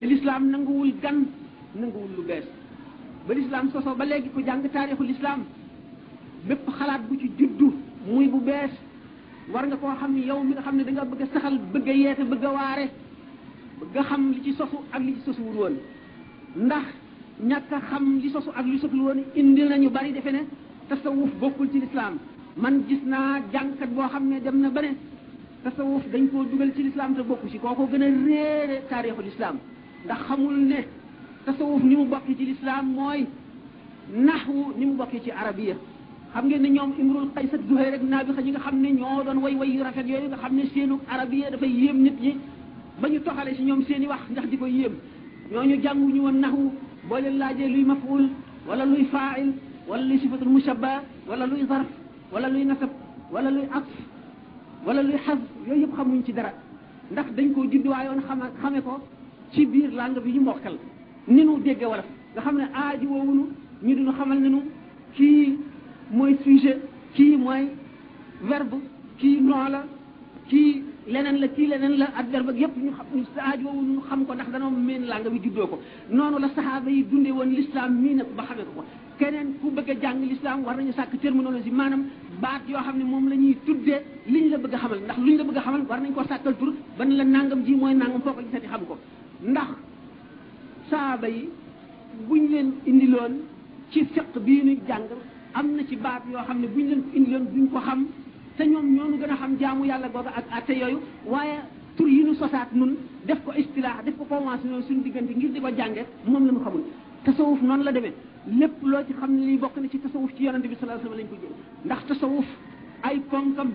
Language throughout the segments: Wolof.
l'islam nanguwul gan nanguwul lu bees ba l'islam soso ba léegi ko jàng taarixu l'islam bépp xalaat bu ci juddu muy bu bees war nga koo xam ne yow mi nga xam ne da nga bëgg a saxal bëgg a yeete bëgg a waare bëgg a xam li ci sosu ak li ci sosuwul woon ndax ñàkk a xam li sosu ak li sosuwul woon indil nañu bari defe ne tasawuf bokkul ci l'islam man gis naa jàngkat boo xam ne dem na ba ne tasawuf dañ koo dugal ci l'islam te bokku ci kooko gën a réere taarixu l'islam ndax xamul ne tasawuf ni mu bokki ci l'islam mooy naxwu ni mu bokki ci arabiya xam ngeen ne ñoom imrul qays ak zuhayr rek naa bi xa ñi nga xam ne ñoo doon way yu rafet yooyu nga xam ne seenu arabiya dafay yéem nit ñi ba ñu toxale si ñoom seen i wax ndax di ko yéem ñooñu jànguñu woon naxwu boo leen laajee luy maf'ul wala luy fa'il wala luy sifatul mushabba wala luy zarf wala luy nasab wala luy atf wala luy xas yooyu yëpp xamuñ ci dara ndax dañ koo judduwaayoon xame ko ci biir langue bi ñu mokkal ni nu dégge wala nga xam ne aaji woowunu ñu duñu xamal ne nu kii mooy sujet kii mooy verbe kii nom la kii leneen la kii leneen la adverbe ak yëpp ñu xam aaji woowunu xam ko ndax danoo meen langue bi juddoo ko noonu la saxaaba yi dundee woon l'islam mii nag ba xamee ko keneen ku bëgg a jàng l'islam war nañu sàkk terminologie maanaam baat yoo xam ne moom la ñuy tuddee liñ la bëgg a xamal ndax luñ la bëgg a xamal war nañ koo sàkkal tur ban la nangam ji mooy nangam foo ko gisati xam ko ndax saaba yi buñ leen indiloon ci fiq bii ñu jàng am na ci baat yoo xam ne buñ leen ko indiloon duñ ko xam te ñoom ñoonu gën a xam jaamu yàlla googa ak atte yooyu waaye tur yi ñu sosaat nun def ko istilaax def ko convention suñu diggante ngir di ko jànge moom la ñu xamul tasawuf noonu la demee lépp loo ci xam ne lii bokk na ci tasawuf ci yonante bi sallallahu alayhi wasallam lañ ko jël ndax tasawuf ay ponkam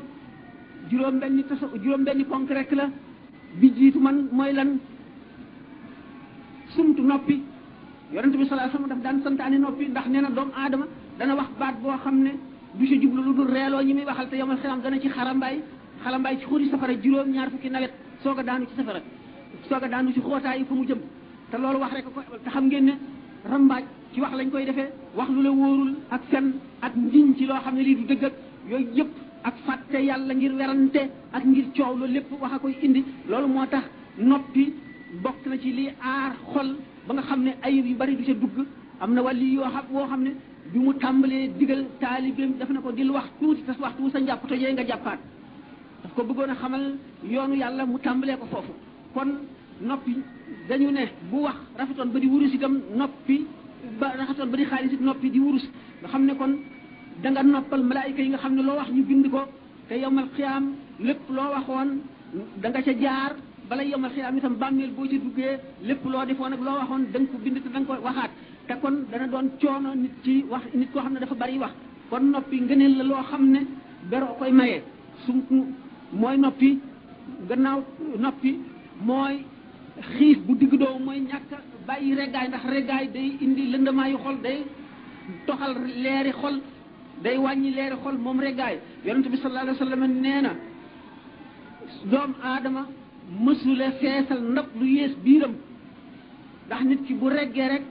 juróom-benni ponk rek la bi jiitu man mooy lan sumtu noppi yonante bi sallallahu alayhi wasallam daf daan santaane noppi ndax nee na doomu aadama dana wax baat boo xam ne du si jublu lu dul reeloo ñi muy waxal te yomal xelam dana ci xalambaay ci xuri safara juróom-ñaar fukki nawet soog a daanu ci safara soog a daanu ci xóotaayi fa mu jëm te loolu wax rek ko te xam ngeen ne rambaaj ci wax lañ koy defee wax lu la wóorul ak fen ak njiñ ci loo xam ne lii du dëgg ak yooyu yëpp ak fàtte yàlla ngir werante ak ngir coow loolu lépp wax a koy indi loolu moo tax noppi bokk na ci lii aar xol ba nga xam ne ayib yu bari du ca dugg am na wàlli yoo xam woo xam ne bi mu tàmbalee digal taalibeem daf na ko dil wax tuuti te waxtu sa njàpp tojee nga jàppaat daf ko bëggoon a xamal yoonu yàlla mu tàmbalee ko foofu kon noppi dañu ne bu wax rafetoon ba di wurus itam noppi ba rafetoon ba di xaalis it noppi di wurus nga xam ne kon da nga noppal malaayika yi nga xam ne loo wax ñu bind ko te yowmal xiyaam lépp loo waxoon da nga ca jaar bala yowmal xiyaam itam bàmmeel boo ci duggee lépp loo defoon ak loo waxoon da nga ko bind te da nga ko waxaat te kon dana doon coono nit ci wax nit koo xam ne dafa bari wax kon noppi ngëneel la loo xam ne beroo koy mayee sumku mooy noppi gannaaw noppi mooy xiif bu digg doomu mooy ñàkk bàyyi reggaay ndax reggaay day indi lëndamaayu xol day toxal leeri xol day wàññi leeri xol moom reggaay yonent bi sallallahu alayhi wa sallam nee na doomu aadama mësula feesal ndab lu yées biiram ndax nit ki bu reggee rek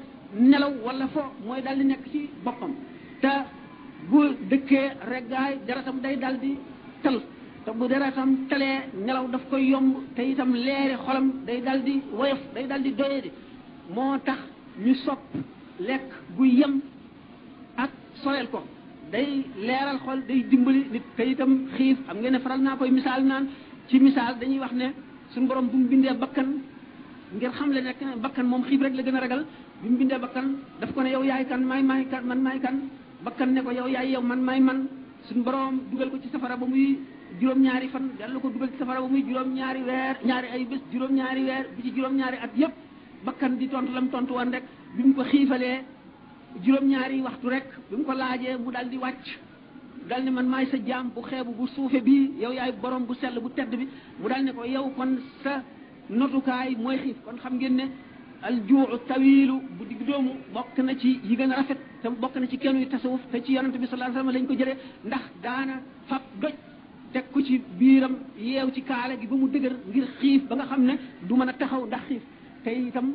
nelaw wala fo mooy daldi nekk ci boppam te bu dëkkee reggaay deretam day daldi tal te bu deretam talee nelaw daf koy yomb te itam leeri xolam day daldi woyof day daldi doyadi moo tax ñu sopp lekk gu yem ak soreel ko day leeral xol day dimbali nit te itam xiif xam ngeen ne faral naa koy misaal naan ci misaal dañuy wax ne suñu borom bu mu bindee bakkan ngir xam le nekk bakkan moom xiif rek la gën a ragal bi mu bindee bakkan daf ko ne yow yaay kan maay kan man maay kan bakkan ne ko yow yaay yow man maay man suñu borom dugal ko ci safara ba muy juróom-ñaari fan dellu ko dugal ci safara ba muy juróom-ñaari weer ñaari ay bés juróom-ñaari weer bi ci juróom-ñaari at yépp bakkan di tontu lam tontu woon rek bi mu ko xiifalee juróom-ñaari waxtu rek bi mu ko laajee mu dal di wàcc dal ne man maay sa jaam bu xeebu bu suufe bii yow yaay borom bu sell bu tedd bi mu dal ne ko yow kon sa notukaay mooy xiif kon xam ngeen ne aljuu tawilu bu digg doomu bokk na ci yi gën a rafet te bokk na ci kenn yu tasawuf te ci yonante bi sallallahu alayhi wasallam lañ ko jëlee ndax daana fab doj teg ko ci biiram yeew ci kaala gi ba mu dëgër ngir xiif ba nga xam ne du mën a taxaw ndax xiif te itam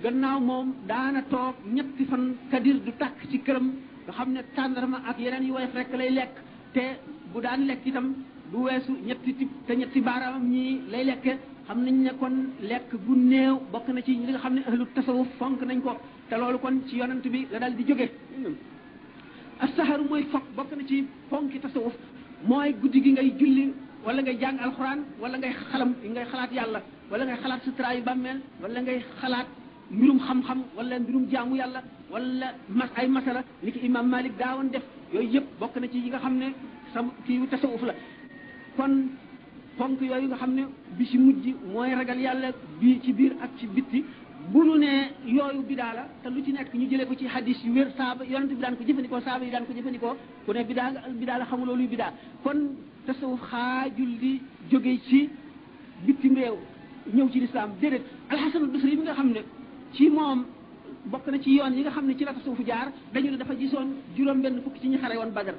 gannaaw moom daana toog ñetti fan kadir du tàkk ci këram nga xam ne tàndarma ak yeneen yu woyof rek lay lekk te bu daan lekk itam du weesu ñetti tib te ñetti baaraamam ñii lay lekke xam nañ ne kon lekk gu néew bokk na ci li nga xam ne ahlu tasawuf fonk nañ ko te loolu kon ci yonent bi la dal di jóge as-saharu mooy fokk bokk na ci fonki tasawuf mooy guddi gi ngay julli wala ngay jàng alxuraan wala ngay xalaat yàlla wala ngay xalaat sa traayu bàmmeel wala ngay xalaat mbirum xam-xam wala mbirum jaamu yàlla wala ay masala li ki imam Malik daawoon def yooyu yëpp bokk na ci yi nga xam ne kii tasawuf la kon fonk yooyu nga xam ne bi ci mujj mooy ragal yàlla bii ci biir ak ci bitti bu nu ne yooyu bidaa la te lu ci nekk ñu jëlee ko ci hadis yu wér saaba yonent bi daan ko jëfandikoo saaba yi daan ko jëfandikoo ku ne bidaa la xamuloo luy bidaa kon tasawuf xaajul di jóge ci bitim réew ñëw ci lislaam déedéet alxasan albasri bi nga xam ne ci moom bokk na ci yoon yi nga xam ne ci la tasawuf jaar dañu ne dafa gisoon juróom benn fukk ci ñi xare woon Badar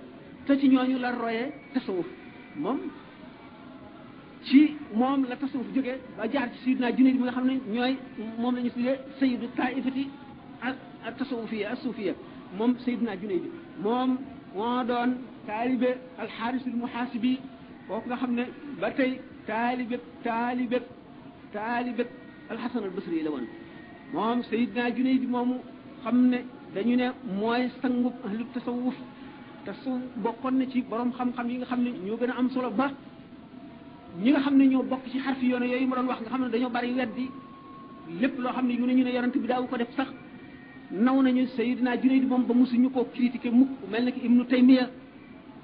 te ci ñooñu la royee tasawuf moom ci moom la tasawuf jógee ba jaar ci Sayyidina Junayd bi nga xam ne ñooy moom la ñu tuddee sayyidu taifati ak tasawufiya as-sufiya moom Sayyidina Junayd bi moom moo doon taalibe alxaarisul muhaasibi kooku nga xam ne ba tey taalibe alxasan albasri la woon moom Sayyidina Junayd bi moomu xam ne dañu ne mooy sangub ahlu tasawuf bokkoon na ci borom xam-xam yi nga xam ne ñoo gën a am solo ba ñi nga xam ne ñoo bokk ci xarfi yoon yooyu ma doon wax nga xam ne dañoo bari weddi lépp loo xam ne ñu ne yonent bi daawu ko def sax naw nañu Sayyidina Junayd moom ba mosuñu koo critiqué mukk mel na ki Ibnu Taymiya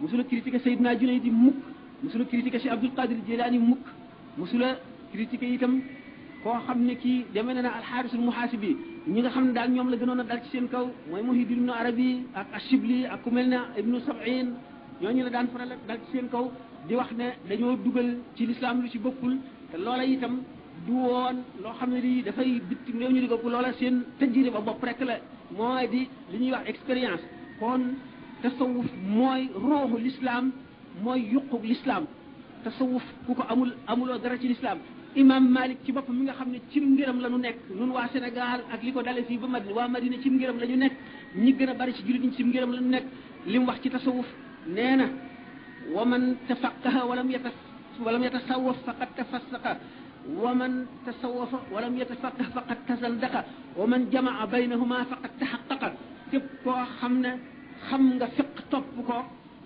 mosula critiqué Sayyidina Junayd mukk mosula critiqué Cheikh Abdul Qadir Jilani mukk mosula critiqué itam koo xam ne kii demee na alxaarisul muhaasibi ñi nga xam ne daal ñoom la gënoon a dal ci seen kaw mooy Muhyiddin Ibnu Arabi ak Ashibli ak ku mel ne Ibnu Sab'in ñooñu la daan faral dal ci seen kaw di wax ne dañoo dugal ci lislaam lu ci bokkul te loola itam du woon loo xam ne lii dafay bitim réew ñu di ko loola seen tëjjiri ba bopp rek la mooy di li ñuy wax expérience kon tasawuf mooy ruuxu lislaam mooy yuqu lislaam tasawuf ku ko amuloo dara ci lislaam imam Malik ci boppam mi nga xam ne cim ngëram la ñu nekk nun waa Sénégal ak li ko dale fii ba Madina waa Madina cim ngëram la ñu nekk ñi gën a bari ci jullit ñi cim ngëram la ñu nekk li mu wax ci tasawuf nee na wa man tafaqaha walam yatasawwaf faqad tafassaqa wa man tasawwafa walam yatafaqah faqad tazandaqa wa man jamaa baynahuma faqad tahaqqaqa képp koo xam ne xam nga fiq topp ko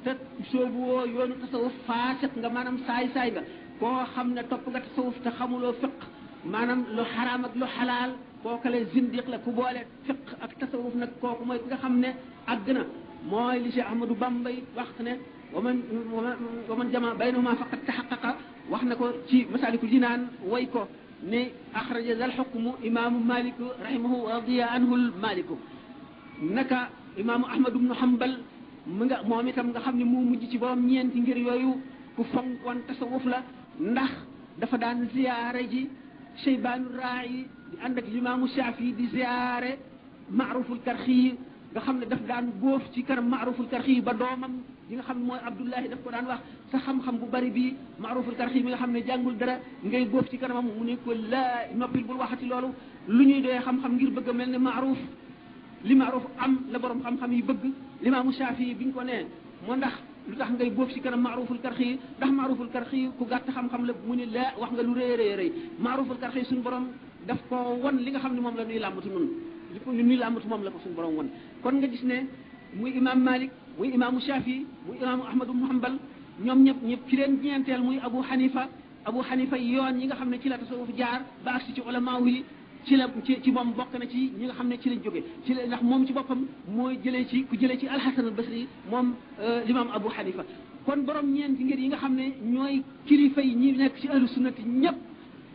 te soobu woo yoonu tasawuf faasiq nga maanaam saay nga koo xam ne topp nga tasawuf te xamuloo fiq maanaam lu xaraam ak lu xalaal kookale zindiq la ku boole fiq ak tasawuf nag kooku mooy ki nga xam ne àgg na mooy li Cheikh Ahmadou Bambay wax ne wa man jama baynahuma faqad tahaqqaqa wax na ko ci Masaalikul Jinaan way ko ne axraja zal xukmu imaamu Malik rahimahu wa radiya anhu Maliku naka imaamu Ahmad ibnu Hanbal moom itam nga xam ne moo mujj ci borom ñeenti ngir yooyu ku fonkoon tasawuf la ndax dafa daan ziyaare ji Shaybaanu Raa'i di ànd ak limaamu Shaafi di ziyaare Maaruful Karxi nga xam ne daf daan góof ci kanam Maaruful Karxi ba doomam yi nga xam ne mooy Abdullahi daf ko daan wax sa xam-xam bu bari bii Maaruful Karxi mi nga xam ne jàngul dara ngay góof ci kanamam mu ne ko laa noppil bul waxati loolu lu ñuy doyee xam-xam ngir bëgg a mel ne Maaruf li Maaruf am la borom xam-xam yi bëgg limaamu Shaafi bi ñu ko nee moo ndax lu tax ngay góof ci kanam Maaruful Karxi ndax Maaruful Karxi ku gàtt xam-xam la mu ne laa wax nga lu rëy Maaruful Karxi suñu borom daf ko won li nga xam ne moom la ñuy làmbatu nun li ko ñuy làmbatu moom la ko suñu borom won kon nga gis ne muy imam Malik muy imaamu Shafi muy imaamu Ahmad ibn Hanbal ñoom ñëpp ci leen ñeenteel muy Abu Hanifa yoon yi nga xam ne ci la tasawuf jaar ba agsi ci ulama yi ci moom bokk na ci ñi nga xam ne ci lañ jóge ci la ndax moom ci boppam mooy ku jëlee ci Al-Hasan al-Basri moom l'imam Abu Hanifa kon borom ñeenti ngir yi nga xam ne ñooy kilifa yi ñi nekk ci ahlu sunnati ñëpp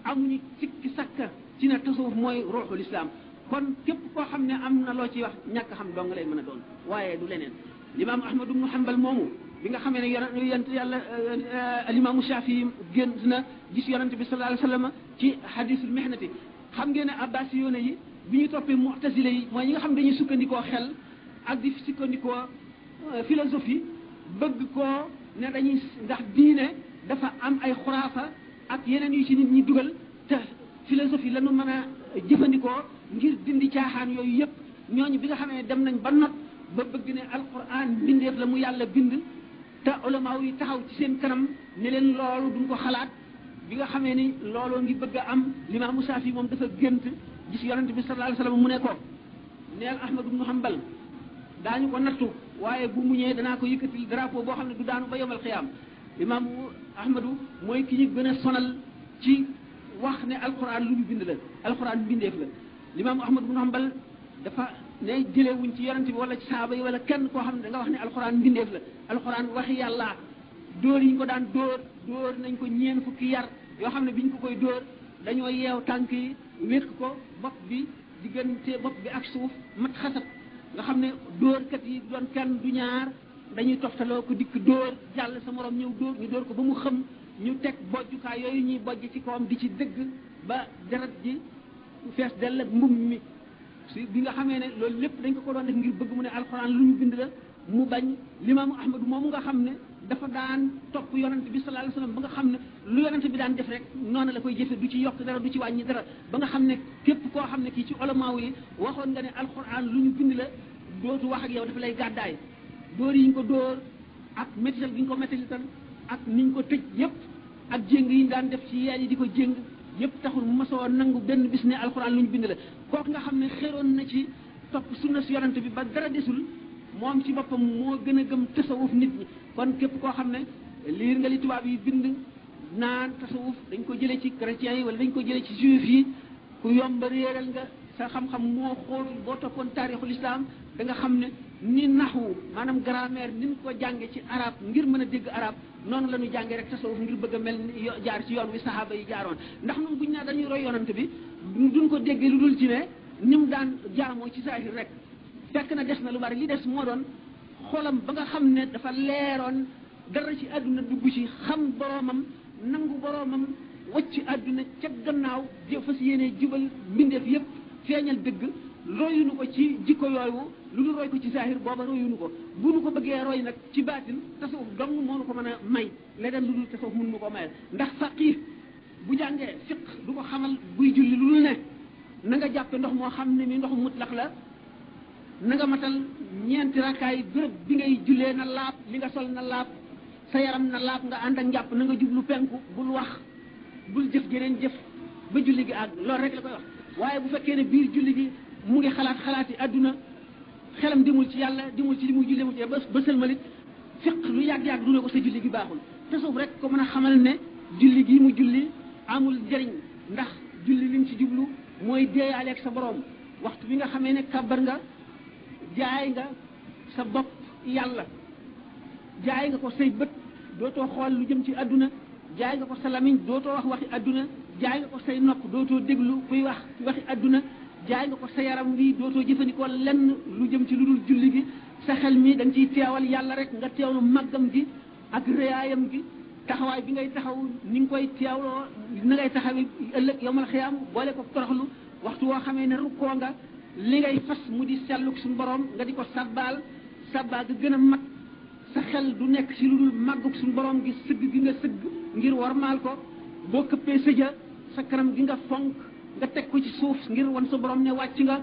amuñu sikki sakka ci ne tasawuf mooy ruuxul islam kon képp koo xam ne am na loo ciy wax ñàkk xam dong lay mën a doon waaye du leneen l'imam Ahmad ibn Hanbal moomu bi nga xamee ne yonent yàlla al-imaamu Shaafi génn na gis yonent bi sallallahu alayhi wa sallam ci hadisul mihnati xam ngeen ne abbasi yoone yi bi ñu toppee mu'tazile yi mooy ñi nga xam ne dañuy sukkandikoo xel ak di sukkandikoo philosophie bëgg koo ne dañuy ndax diine dafa am ay xuraafa ak yeneen yu ci nit ñi dugal te philosophie la ñu mën a jëfandikoo ngir dindi caaxaan yooyu yëpp ñooñu bi nga xamee dem nañ ba not ba bëgg ne alquran bindeef la mu yàlla bind te ulama yi taxaw ci seen kanam ne leen loolu duñ ko xalaat bi nga xamee ni looloo ngi bëgg a am limaamu Saafi moom dafa gént gis yonent bi sallallahu alayhi wasallam mu ne ko neel Ahmad ibn Hanbal daañu ko nattu waaye bu muñee danaa ko yëkkatil drapeau boo xam ne du daanu ba yomal xiyaam imaamu Ahmadu mooy ki ñu gën a sonal ci wax ne alquran lu ñu bind la alquran bindeef la limaamu Ahmad ibn Hanbal dafa ne jëlee wuñ ci yonent bi wala ci saaba yi wala kenn koo xam ne da nga wax ne alquran bindeef la alquran waxi yàlla dóor yi ñu ko daan dóor nañ ko ñeen fukki yar yoo xam ne biñ ko koy dóor dañoo yeew tànk yi wékk ko bopp bi diggante bopp bi ak suuf mat xasat nga xam ne dóorkat yi doon kenn du ñaar dañuy toftaloo ko dikk dóor jàll sa morom ñëw dóor ñu dóor ko ba mu xëm ñu teg bojjukaay yooyu ñuy bojj ci kawam di ci dëgg ba deret ji fees dell ak mbum mi si bi nga xamee ne loolu lépp dañ ko doon def ngir bëgg mu ne alxuraan lu ñu bind la mu bañ limaamu Ahmadu moomu nga xam ne dafa daan topp yonent bi sallallahu alayhi wasallam ba nga xam ne lu yonent bi daan def rek noonu la koy jëfe du ci yokk dara du ci wàññi dara ba nga xam ne képp koo xam ne kii ci ulamaaw yi waxoon nga ne alxuraan lu ñu bind la dootu wax ak yow dafa lay gàddaay dóor yi ñu ko dóor ak métital gi ñu ko métalital ak ni ñu ko tëj yépp ak jéng yi ñu daan def ci yeel yi di ko jéng yépp taxul mu masoo nangu benn bis ne alxuraan lu ñu bind la kooku nga xam ne xéroon na ci topp sunna si yonent bi ba dara desul moom ci boppam moo gën a gëm tasawuf nit ñi kon képp koo xam ne liir nga li tubaab yi bind naan tasawuf dañ ko jëlee ci chrétiens yi wala dañ ko jëlee ci juif yi ku yomba réeral nga sa xam-xam moo xool boo toppoon taarixul islam da nga xam ne ni naxwu maanaam grammaire ni ñu ko jànge ci arab ngir mën a dégg arab noonu la ñu jàngee rek tasawuf ngir bëgg a mel ni jaar ci yoon wi sahaaba yi jaaroon ndax ñun buñ naa dañuy roy yonante bi duñ ko déggee lu dul ci ne ni mu daan jaamoo ci saahir rek fekk na des na lu bari li des moo doon xolam ba nga xam ne dafa leeroon dara ci àdduna dugg ci xam boroomam nangu boroomam wacc àdduna ca gannaaw fas yéene jubal mbindeef yépp feeñal dëgg royunu ko ci jikko yooyu lu dul roy ko ci zahir booba royunu ko bu nu ko bëggee roy nag ci baatin tasawuf dong moo nu ko mën a may leneen lu dul tasawuf mun nu ko mayal ndax faqih bu jàngee fiq du ko xamal buy julli lu dul ne na nga jàppe ndox moo xam ne mi ndox mutlaq la na nga matal ñeenti rakkaay béréb bi ngay jullee na laab li nga sol na laab sa yaram na laab nga ànd ak njàpp na nga jublu penku bul wax bul jëf jeneen jëf ba julli gi àgg loolu rek la koy wax waaye bu fekkee ne biir julli gi mu ngi xalaati àdduna xelam demul ci yàlla demul ci li muy julli mu ci ba sëlmalit fiq lu yàgg-yàgg du ne ko sa julli gi baaxul tasawuf rek ko mën a xamal ne julli gi mu julli amul njëriñ ndax julli liñ ci jublu mooy deeyaaleeg sa borom waxtu bi nga xamee ne kàbbar nga jaay nga sa bopp yàlla jaay nga ko say bët dootoo xool lu jëm ci àdduna jaay nga ko sa lamiñ dootoo wax waxi àdduna jaay nga ko say nopp dootoo déglu kuy wax waxi àdduna jaay nga ko sa yaram wi dootoo jëfandikoo lenn lu jëm ci lu dul julli gi sa xel mi da nga ciy teewal yàlla rek nga teewlu màggam gi ak réyaayam gi taxawaay bi ngay taxaw ni nga koy teewloo na ngay taxawi ëllëg yowmal xiyaam boole ko toroxlu waxtu woo xamee ne rukkoo nga li ngay fas mu di selluk suñu borom nga di ko sabbaal sabbaal ga gën a mat sa xel du nekk ci lu dul màgguk suñu borom gi sëgg gi nga sëgg ngir warmaal ko boo këppee sëja sa kanam gi nga fonk nga teg ko ci suuf ngir wan sa borom ne wàcc nga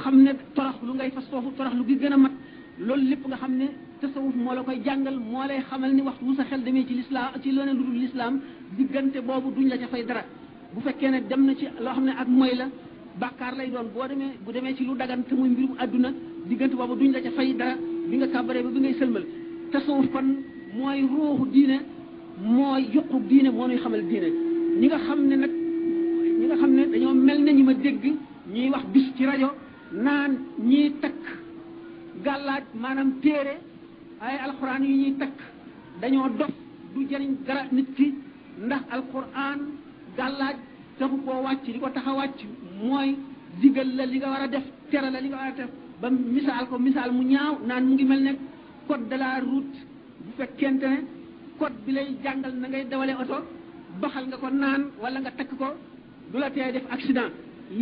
xam ne torox lu ngay fas foofu torox lu gi gën a mat loolu lépp nga xam ne tasawuf moo la koy jàngal moo lay xamal ni waxtu bu sa xel demee ci lislaam ci leneen lu dul lislaam diggante boobu duñ la ca fay dara bu fekkee ne dem na ci loo xam ne ak mooy la bàkkaar lay doon bu demee ci lu dagan te muy mbirum àdduna diggante boobu duñ la ca fay dara bi nga kàbbaree ba bi ngay sëlmal tasawuf kon mooy ruuxu diine mooy yuqu diine moo ñuy xamal diine ñi nga xam ne dañoo mel ne ñi ma dégg ñuy wax bis ci rajo naan ñiy takk gàllaaj maanaam téere ay alxuraan yu ñuy takk dañoo dof du jëriñ dara nit ki ndax alxuraan gàllaaj taxu koo wàcc li ko tax a wàcc mooy digal la li nga war a def tere la li nga war a def ba misaal mu ñaaw naan mu ngi mel ne code de la route bu fekkente ne code bi lay jàngal na ngay dawale oto baxal nga ko naan wala nga takk ko du la tee def accident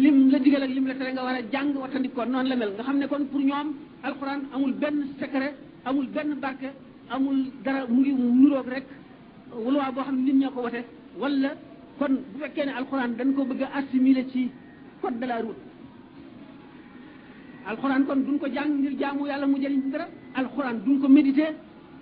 lim la digal ak lim la tere nga war a jàng wattandik ko noonu la mel nga xam ne kon pour ñoom alxuraan amul benn secret amul benn barke amul dara mu ngi nuroog rek loi boo xam ne nit ñoo ko wote wala kon bu fekkee ne alxuraan dañ ko bëgg a assimiler ci code de la route alxuraan kon duñ ko jàng ngir jaamu yàlla mu jëriñ dara alxuraan duñ ko méditer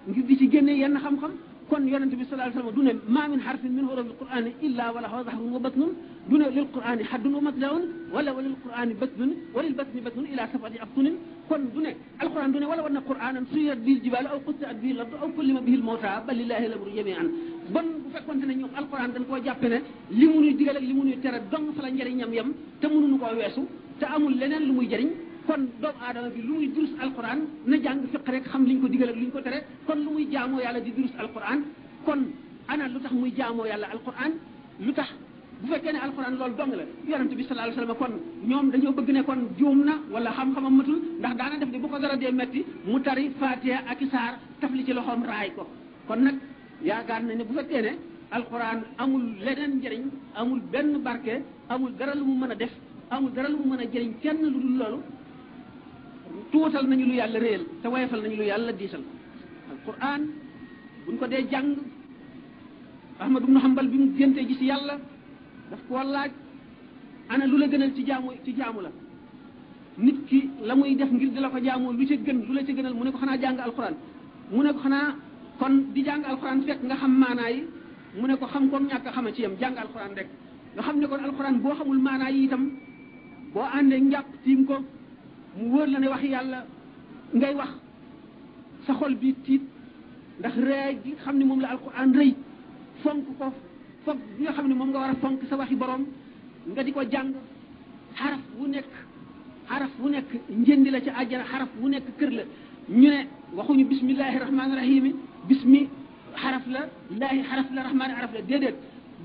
ngir di ci génne yenn xam-xam kon yonente bi sallallahu alayhi wasallam du ne ma min harfin min hurufil qur'ani illa wala huwa zahrun wa batnun du ne lil qur'ani haddun wa matlaun wala walil qur'ani batnun walil batni batnun ila sab'ati abtunin kon du ne alquran du ne wala wana qur'anan suyirat bil jibal aw qutti'at bihi al-ardu aw kullima bihi al-mawta bal lillahi al-amru jami'an bon bu fekkonte ne ñoom alquran dañ koo jàppe ne li mu nuy digal ak li mu nuy tere dong fa la njëriñam yem te mënuñu koo weesu te amul leneen lu muy jëriñ kon doomu aadama bi lu muy durus alquran na jàng fiq rek xam liñ ko digal ak liñ ko tere kon lu muy jaamoo yàlla di durus alquran kon ana lu tax muy jaamoo yàlla alquran lu tax bu fekkee ne alquran loolu dong la yonente bi sallallahu alayhi wasallam kon ñoom dañoo bëgg ne kon juum na wala xam-xamam matul ndax daana def ni bu ko dara dee metti mu tari fatiha ak isaar tafli ci loxoom raay ko kon nag yaakaar na ne bu fekkee ne alquran amul leneen njëriñ amul benn barke amul dara lu mu mën a def amul dara lu mu mën a jëriñ kenn lu dul loolu tuutal nañu lu yàlla réel te wayfal nañu lu yàlla diisal alquran buñ ko dee jàng Ahmad ibn Hanbal bi mu géntee gis yàlla daf ko laaj ana lu la gënal ci jaamu la nit ki la muy def ngir di la ko jaamoo lu ca gën lu la ca gënal mu ne ko xanaa jàng alquran mu ne ko xanaa kon di jàng alquran fekk nga xam maanaa yi mu ne ko xam kon ñàkk a xama ci yam jàng alquran rek nga xam ne kon alquran boo xamul maanaa yi itam boo àndee njàpp tiim ko mu wóor la ne wax yàlla ngay wax sa xol bi tiit ndax ree gi xam ne moom la alquran rëy fonk ko fonk bi nga xam ne moom nga war a fonk sa waxi borom nga di ko jàng xaraf wu nekk njëndi la ca àjjana xaraf wu nekk kër la ñu ne waxuñu bismillahi rahmaani rahim bismi xaraf la laahi xaraf la rahmaani xaraf la déedéet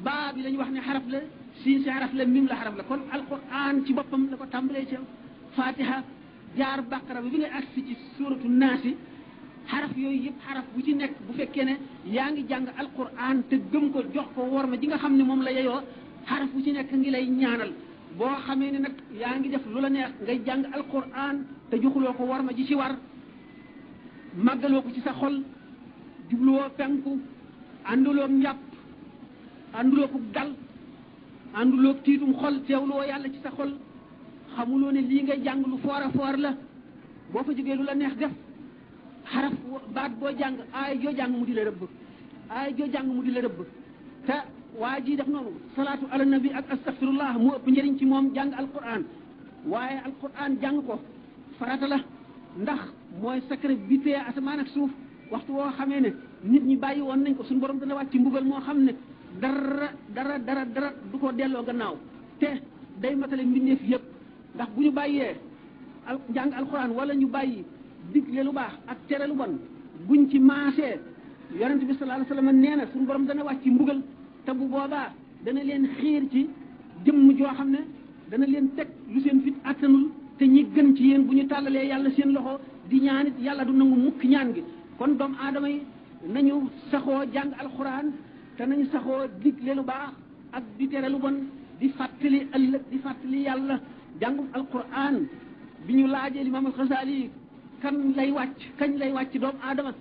baa bi lañu wax ne xaraf la siin si xaraf la mim la xaraf la kon alquran ci boppam la ko tàmbalee ca fatiha jaar baqara bi nga agsi ci suratu naasi xaraf yooyu yëpp xaraf bu ci nekk bu fekkee ne yaa ngi jàng alquran te gëm ko jox ko worma ji nga xam ne moom la yeyoo xaraf bu ci nekk ngi lay ñaanal boo xamee ne nag yaa ngi def lu la neex ngay jàng alquran te joxuloo ko worma ji ci war màggaloo ko ci sa xol jubluwoo penku ànduloo njàpp ànduloo ko dal ànduloo tiitum xol teewloo yàlla ci sa xol xamuloo ne lii ngay jàng lu foor a foor la boo fa jógee lu la neex def xaraf baat boo jàng aay joo jàng mu di la rëbb te waa ji def noonu salaatu ala nabi ak astaghfirullah mu ëpp njëriñ ci moom jàng alquran waaye alquran jàng ko farata la ndax mooy secret bi tee asamaan ak suuf waxtu woo xamee ne nit ñi bàyyi woon nañ ko suñu borom dana wàcc ci mbugal moo xam ne dara du ko delloo gannaaw te day matale mbindeef yëpp ndax bu ñu bàyyee jàng alquran wala ñu bàyyi digle lu baax ak tere lu bon buñ ci maasee yonent bi sallallahu alayhi wasallam nee na suñu borom dana wàcc ci mbugal te bu boobaa dana leen xiir ci jëmm joo xam ne dana leen teg lu seen fit attanul te ñi gën ci yéen bu ñu tàllalee yàlla seen loxo di ñaanit yàlla du nangu mukk ñaan gi kon doomu aadama yi nañu saxoo jàng alxuraan te nañu saxoo digle lu baax ak di tere lu bon di fàttali ëllëg di fàttali yàlla jàngum alxuraan bi ñu laajee Imaam al-Xasaali kañ lay wàcc doomu aadama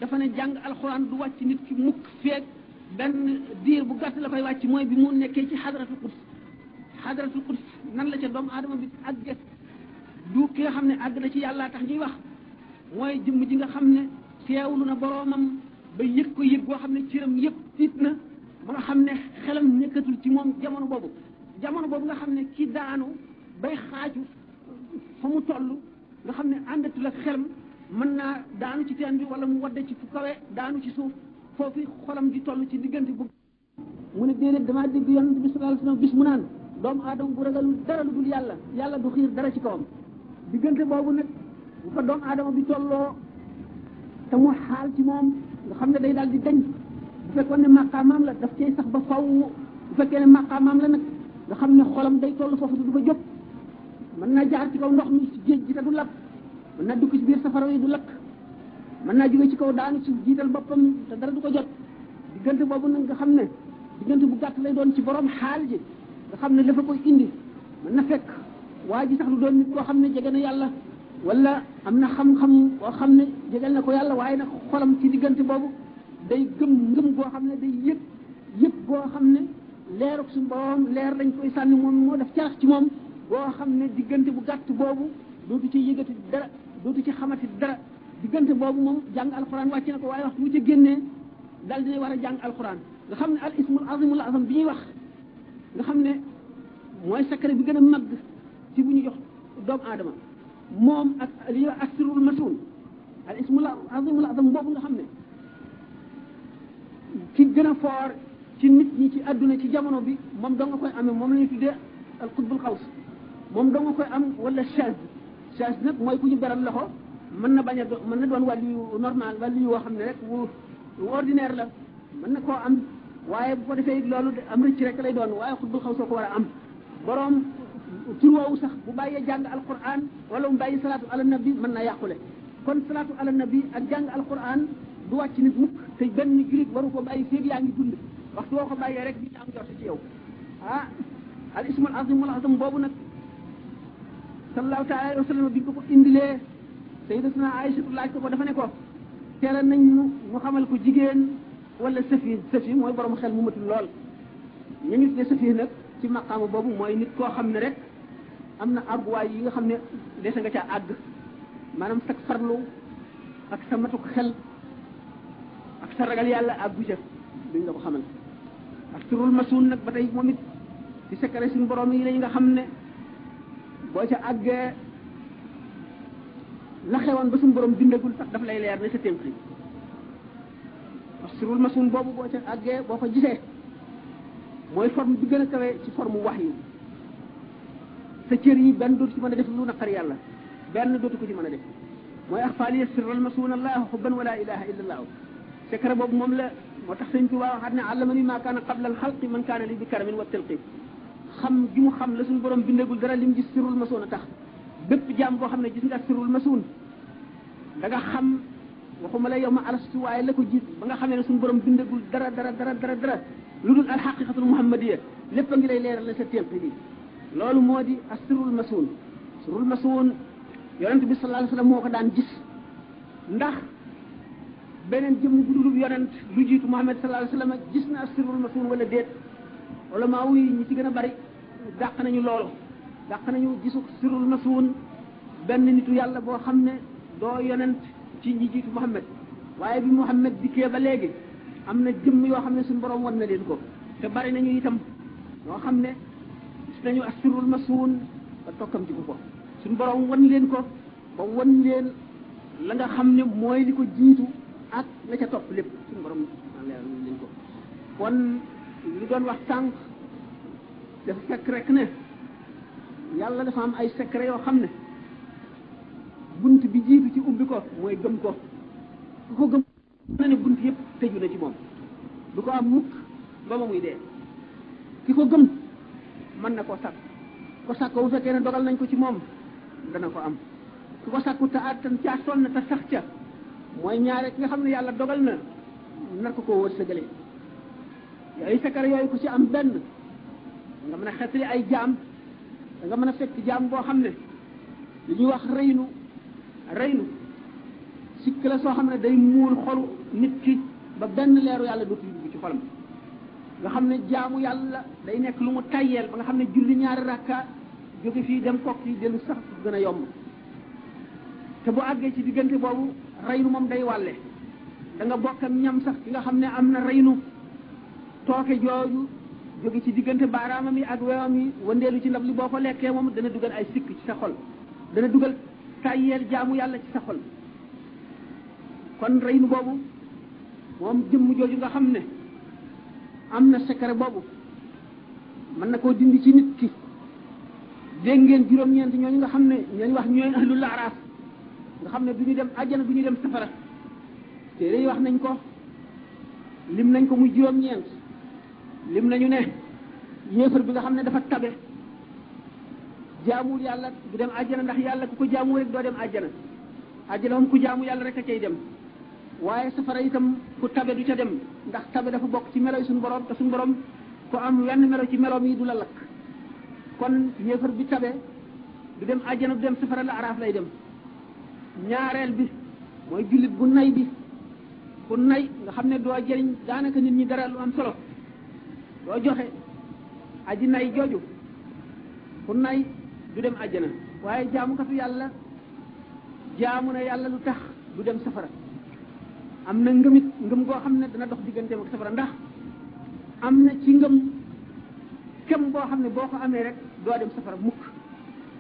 dafa ne jàng alxuraan du wàcc nit ki mukk feeg benn diir bu gàtt la fay wàcc mooy bi mu nekkee ci xadratul quds nan la ca doomu aadama bi àgge du ki nga xam ne àgg na ci yàlla tax ñuy wax mooy jëmm ji nga xam ne teewlu na boroomam ba yëg ko yëg boo xam ne ciram yëpp tiit na ba nga xam ne xelam nekkatul ci moom jamono boobu nga xam ne ki daanu bay xaaju fa mu toll nga xam ne àndatul ak xelam mën naa daanu ci teen bi wala mu wadde ci fu kawe daanu ci suuf foofu xolam di toll ci diggante bu mu ne déedéet damaa dégg yonent bi sallallahu alayhi wasallam bis mu naan doomu aadama bu ragalul dara lu dul yàlla du xiir dara ci kawam diggante boobu nag bu fa doomu aadama bi tolloo te mu xaal ci moom nga xam ne day daal di dañ bu fekkoon ne maqaamaam la daf cay sax ba faw bu fekkee ne maqaamaam la nag nga xam ne xolam day toll foofu du ko jóg mën naa jaar ci kaw ndox mi ci géej gi te du lakk mën naa dugg ci biir safara yi du lakk mën naa jóge ci kaw daanu ci jiital boppam te dara du ko jot diggante boobu nag nga xam ne diggante bu gàtt lay doon ci borom xaal ji nga xam ne dafa koy indi mën na fekk waa ji sax lu doon nit koo xam ne jege na yàlla wala am na xam-xam boo xam ne jegal na ko yàlla waaye nag xolam ci diggante boobu day ngëm boo xam ne day yëg boo xam ne leeruk suñu borom leer lañ koy sànni moom moo def carax ci moom boo xam ne diggante bu gàtt boobu dootu ci yëgati dara dootu ci xamati dara diggante boobu moom jàng alquran wàcc na ko waaye waxtu bu ci génnee dal dina war a jàng alquran nga xam ne al ismul azimul azam bi ñuy wax nga xam ne mooy secret bi gën a màgg ci bu ñu jox doomu aadama moom ak li ñuy wax asrul masul al ismul azimul azam boobu nga xam ne ki gën a foor ci nit ñi ci àdduna ci jamono bi moom doo nga koy amee moom la ñuy tuddee al qutbul xaws moom doo nga koy am wala chaz nag mooy ku ñu beral loxo mën na bañ a mën na doon wàllu yu normal wàllu yu woo xam ne rek wu ordinaire la mën na koo am waaye bu ko defee loolu am rëcc rek lay doon waaye xutbul xaw soo ko war a am borom tur woowu sax bu bàyyee jàng alquran wala mu bàyyi salaatu ala nabi mën naa yàqule kon salaatu ala nabi ak jàng alquran du wàcc nit mukk te benn julit waru ko bàyyi féeg yaa ngi dund waxtu woo ko bàyyee rek di am jot ci yow ah al ismul azimul azam boobu nag sallallahu taala alayhi wa sallam bi ko ko indilee sayyidatuna Aïcha laaj ko dafa ne ko teela nañ mu xamal ko jigéen wala safi mooy borom xel mu matul lool ñu ñu tuddee safi nag ci maqaama boobu mooy nit koo xam ne rek am na àgguwaay yi nga xam ne dese nga caa àgg maanaam sa farlu ak sa matuk xel ak sa ragal yàlla àggu ca duñ la ko xamal ak surul masuun nag ba tey moom it ci secret suñu borom yi lañu nga xam ne boo ca àggee la xewoon ba suñu borom bindagul sax daf lay leer ne sa tënk asrul masun boobu boo ca àggee boo ko gisee mooy forme bi gën a kawe ci forme wax yi sa cër yi benn dootu ci mën a def lu naqar yàlla benn dootu ko ci mën a def mooy axfaali sirral masun allah xubban wala ilaha illa allah secret boobu moom la moo tax sëñ Tuubaa waxaat ne allamani ma kaana qabla al xalqi man kaana li bi karamin wa talqi xam gi mu xam la suñu borom bindagul dara lim gis sirrul masun a tax bépp jaam boo xam ne gis nga sirrul masun da nga xam waxuma la yow ma alastu waaye la ko jiit ba nga xamee ne suñu borom bindagul dara lu dul alxaqiqatul muhammadiya lépp a ngi lay leeral la sa téemp bi loolu moo di asirul masun sirul masun yonent bi sallallahu alayhi wasallam moo ko daan gis ndax beneen jëmm bu dul yonent lu jiitu Muhammad sallallahu alayhi wasallam gis na asirul masun wala déet ulama yi ñi ci gën a bari dàq nañu loolu dàq nañu gisu sirul masun benn nitu yàlla boo xam ne doo yonent ci ñi jiitu Muhammad waaye bi Muhammad dikkee ba léegi am na jëmm yoo xam ne suñu borom wan na leen ko te bari nañu itam ñoo xam ne gis nañu asirul masun ba tokkam ci ko suñu borom wan leen ko ba wan leen la nga xam ne mooy li ko jiitu ak la ca topp lépp suñu borom leeral leen ko kon li doon wax sànq dafa fekk rek ne yàlla dafa am ay secret yoo xam ne bunt bi jiitu ci ubbi ko mooy gëm ko ku ko gëm na ne bunt yëpp tëju na ci moom du ko am mukk ba ma muy dee ki ko gëm mën na koo sàkk ko sàkk bu fekkee ne dogal nañ ko ci moom dana ko am ku ko sàkku te attan caa sonn na te sax ca mooy ñaare ki nga xam ne yàlla dogal na nar ko koo wërsëgale yooyu secret yooyu ku ci am benn nga mën a xetli ay jaam da nga mën a fekk jaam boo xam ne li ñuy wax reynu sikk la soo xam ne day muul xolu nit ki ba benn leeru yàlla dootu dugg ci xolam nga xam ne jaamu yàlla day nekk lu mu tayyeel ba nga xam ne julli ñaari rakka jóge fii dem kokki dellu sax gën a yomb te bu àggee ci diggante boobu reynu moom day wàlle da nga bokk ak ñam sax ki nga xam ne am na reynu tooke jooju jóge ci diggante baaraamam yi ak weewam yi wandeelu ci ndab li boo ko lekkee moom dana dugal ay sikk ci sa xol dana dugal tayyeel jaamu yàlla ci sa xol kon reynu boobu moom jëmm jooju nga xam ne am na secret boobu mën na koo dindi ci nit ki dégg ngeen juróom-ñeent ñooñu nga xam ne ñooñu wax ñooy ahlul araaf nga xam ne du ñu dem àjjana du ñu dem safara téere yi wax nañ ko lim nañ ko muy juróom-ñeent lim nañu ne yéefar bi nga xam ne dafa tabe jaamul yàlla du dem àjjana ndax yàlla ku ko jaamu rek doo dem àjjana àjjana moom ku jaamu yàlla rek a cay dem waaye safara itam ku tabe du ca dem ndax tabe dafa bokk ci melo yi suñu borom te suñu borom ku am wenn melo ci meloom yi du la lakk kon yéefar bi tabe du dem àjjana du dem safara la araaf lay dem ñaareel bi mooy jullit bu nay bi ku nay nga xam ne doo jëriñ daanaka nit ñi dara lu am solo doo joxe aji nay jooju ku nay du dem àjjana waaye jaamukatu yàlla jaamu na yàlla lu tax du dem safara am na ngëmit ngëm goo xam ne dana dox digganteem ak safara ndax am na ci ngëm kem boo xam ne boo ko amee rek doo dem safara mukk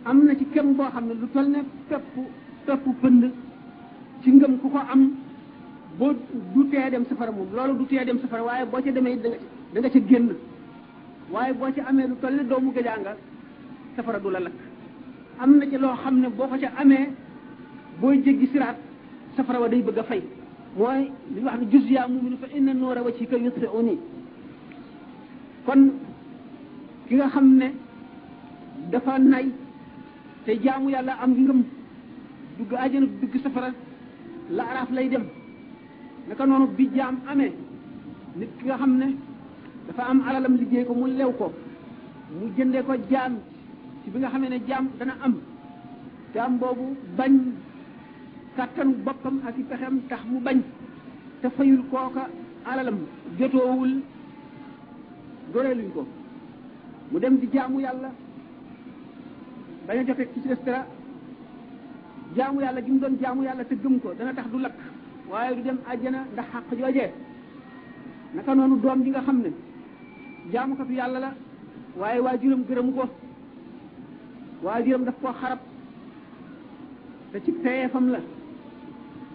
am na ci kem boo xam ne lu toll ne pepp pënd ci ngëm ku ko am boo du tee dem safara moom loolu du tee dem safara waaye boo ca demee da nga ca génn waaye boo ca amee lu toll ne doomu gëjaanga safara du la lakk am na ci loo xam ne boo ko ca amee booy jéggi siraat safara wa day bëgg a fay mooy li wax ne juz yaa mu'minu fa inna nuura wajhika yutfi'uni kon ki nga xam ne dafa nay te jaamu yàlla am ngëm dugg àjjana dugg safara la araaf lay dem naka noonu bi jaam amee nit ki nga xam ne dafa am alalam liggéey ko mu lew ko mu jëndee ko jaam ci bi nga xamee ne jaam dana am jaam boobu bañ kàttanu boppam ak i pexem tax mu bañ te fayul kooka alalam jotoowul goreeluñ ko mu dem di jaamu yàlla bañ a jote ci des dara jaamu yàlla gi mu doon jaamu yàlla te gëm ko dana tax du lakk waaye du dem àjjana ndax xàq joojee naka noonu doom ji nga xam ne jaamukatu yàlla la waaye waajuram gërëmu ko waajuram daf koo xarab te ci peefam la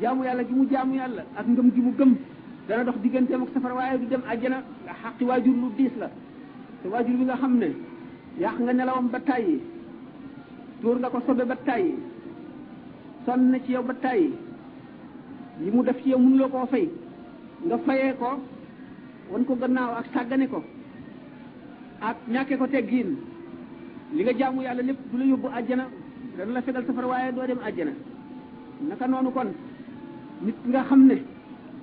jaamu yàlla gi mu jaamu yàlla ak ngëm gi mu gëm dana dox digganteem ak safara waaye du dem àjjana nga xaqi waajur lu diis la te waajur bi nga xam ne yàq nga nelawam ba tàyyi tuur nga ko sobe ba tàyyi sonn na ci yow ba tàyyi li mu def ci yow mënuloo koo fay nga fayee ko wan ko gannaaw ak sàggane ko ak ñàkkee ko teggiin li nga jaamu yàlla lépp du la yóbbu àjjana dana la fegal safara waaye doo dem àjjana naka noonu kon nit nga xam ne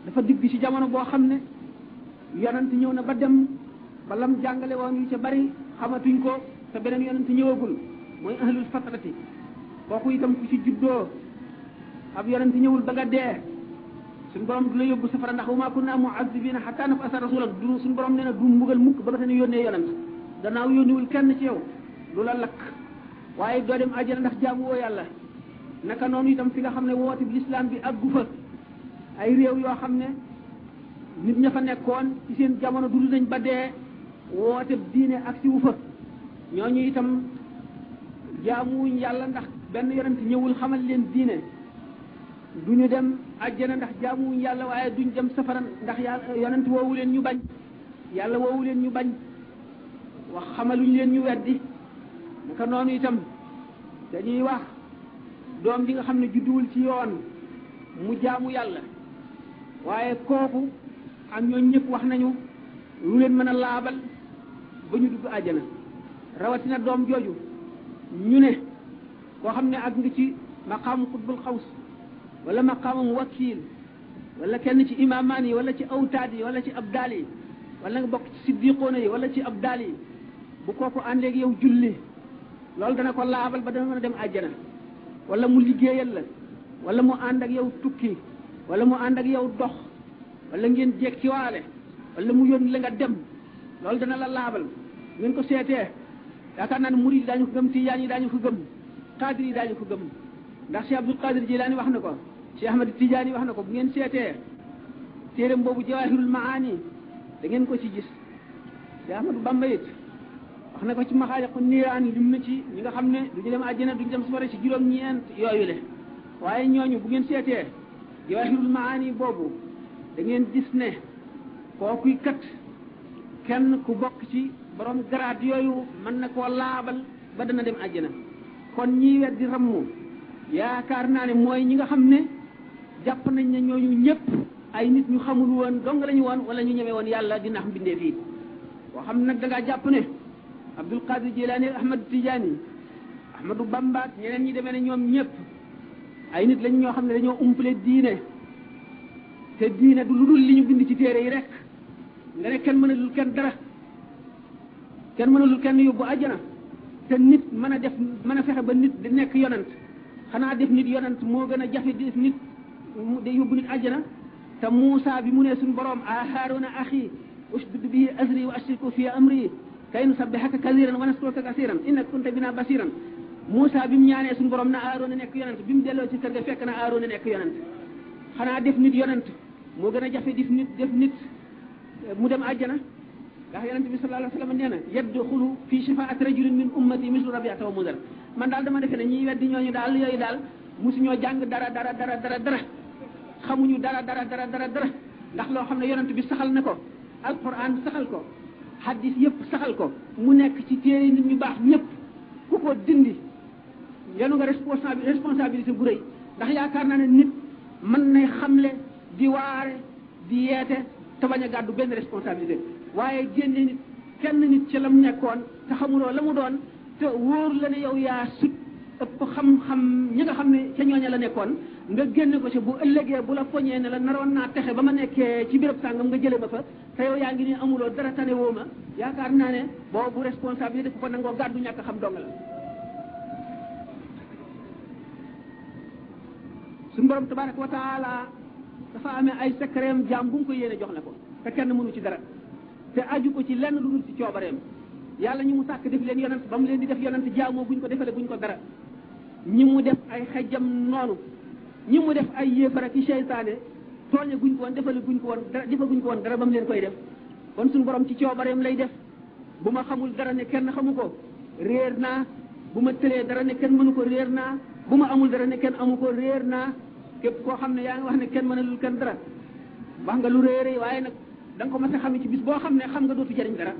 dafa digg ci jamono boo xam ne yonent ñëw na ba dem ba lam jàngale woon yu ca bari xamatuñ ko te beneen yonent ñëwagul mooy ahlul fatrati kooku itam ku ci juddoo ab yonent ñëwul ba nga dee suñu borom du la yóbbu safara ndax wa maa kunna mu'azzibina hatta nab'asa rasulan du suñu borom nee na du mbugal mukk ba nga te ne yónnee yonent gannaaw yónniwul kenn ci yow du la lakk waaye doo dem àjjana ndax jaamu woo yàlla naka noonu itam fi nga xam ne woote bi lislaam bi àggu fa ay réew yoo xam ne nit ña fa nekkoon ci seen jamono dund nañ ba dee woote diine ak si wu fa ñooñu itam jaamuwuñ yàlla ndax benn yonent ñëwul xamal leen diine duñu dem àjjana ndax jaamuwuñ yàlla waaye duñ dem safara ndax yàlla yonent woowu leen ñu bañ yàlla woowu leen ñu bañ wax xamaluñ leen ñu weddi naka noonu itam dañuy wax doom ji nga xam ne judduwul ci yoon mu jaamu yàlla waaye kooku ak ñooñu ñëpp wax nañu lu leen mën a laabal ba ñu dugg àjjana rawatina doom jooju ñu ne koo xam ne ak nga ci maqaamu xutbul xaws wala maqaamu wakiil wala kenn ci imaamaan yi wala ci awtaad yi wala ci abdaal yi wala nga bokk ci siddiqoona yi wala ci abdaal yi bu kooku àndeeg yow julli loolu dana ko laabal ba dana mën a dem àjjana wala mu liggéeyal la wala mu ànd ak yow tukki wala mu ànd ak yow dox wala ngeen jekkiwaale wala mu yónni la nga dem loolu dana la laabal ngeen ko seetee yaakaar naa ne murid yi daañu ko gëm tijaan yi daañu ko gëm xaadir yi daañu ko gëm ndax Cheikh Abdul Qadir Jilaani wax na ko Cheikh Ahmad Tijaani wax na ko bu ngeen seetee téereem boobu Jawaahirul Maani da ngeen ko ci gis Cheikh Ahmadu Bamba it wax na ko ci Maxaaliqu Niiraan lim na ci ñi nga xam ne duñu dem àjjana duñu dem safara ci juróom-ñeent yooyu le waaye ñooñu bu ngeen seetee Jawaahirul Maani boobu da ngeen gis ne kookuy kat kenn ku bokk ci borom garaat yooyu mën na koo laabal ba dana dem àjjana kon ñiy weddi rammu yaakaar naa ne mooy ñi nga xam ne jàpp nañ ne ñooñu ñëpp ay nit ñu xamul woon dong lañu woon wala ñu ñeme woon yàlla di nax mbindee fii boo xam ne nag da ngaa jàpp ne Abdul Qadir Jilaani Ahmad Tijaani Ahmadu Bamba ak ñeneen ñi demee ne ñoom ñëpp ay nit lañ ñoo xam ne dañoo umpale diine te diine du lu dul li ñu bind ci téere yi rek nga ne kenn mënalul kenn dara kenn mënalul kenn yóbbu àjjana te nit mën a fexe ba nit di nekk yonent xanaa def nit yonent moo gën a jafe def nit de yóbbu nit àjjana te Muusa bi mu ne suñu borom a Haaruna axi ushdud bihi azri wa ashriku fi amri kay nusabbihaka kasiran wa naskuruka kasiran innaka kunta bina basiran Muusa bi mu ñaanee suñu borom na Haaruna nekk yonent bi mu delloo ci kër ga fekk na Haaruna nekk yonent xanaa def nit yonent moo gën a jafe def nit mu dem àjjana ndax yonent bi sallallahu alayhi wa sallam nee na yadxulu fi shafaati rajulin min ummati mislu rabiata wa mudar man daal dama defe ne ñiy weddi ñooñu daal yooyu daal mosuñoo jàng dara xamuñu dara ndax loo xam ne yonent bi saxal na ko alquran saxal ko hadis yëpp saxal ko mu nekk ci téere nit ñu baax ñëpp ku ko dindi yenu nga responsabilité bu rëy ndax yaakaar naa ne nit mën nay xamle di waare di yeete te bañ a gàddu benn responsabilité waaye génne nit kenn nit ci lam nekkoon te xamuloo la mu doon te wóor la ne yow yaa sut ëpp xam-xam ñi nga xam ne ca ñooña la nekkoon nga génne ko ci bu ëllëgee bu la poñee ne la naroon naa texe ba ma nekkee ci béréb sàngam nga jële ba fa te yow yaa ngi ni amuloo dara tane woo ma yaakaar naa ne boobu responsabilité ku ko nangoo gàddu ñàkk xam dong la suñu borom tabaraka wa taala dafa amee ay secret jaam bu mu ko yéene jox la ko te kenn mënu ci dara te aju ko ci lenn lu dul ci coobareem yàlla ñi mu sàkk def leen yonent ba mu leen di def yonent jaamoo buñ ko defale buñ ko dara ñi mu def ay xejjam noonu ñi mu def ay yéefara ki seytaane tooñe guñ ko woon defale guñ ko woon dara defaguñ ko woon dara ba mu leen koy def kon suñu borom ci coobareem lay def bu ma xamul dara ne kenn xamu ko réer naa bu ma tëlee dara ne kenn mënu ko réer naa bu ma amul dara ne kenn amu ko réer naa képp koo xam ne yaa ngi wax ne kenn mënalul kenn dara wax nga lu réere waaye nag da nga ko mas a xam ci bis boo xam ne xam nga dootu jariñ dara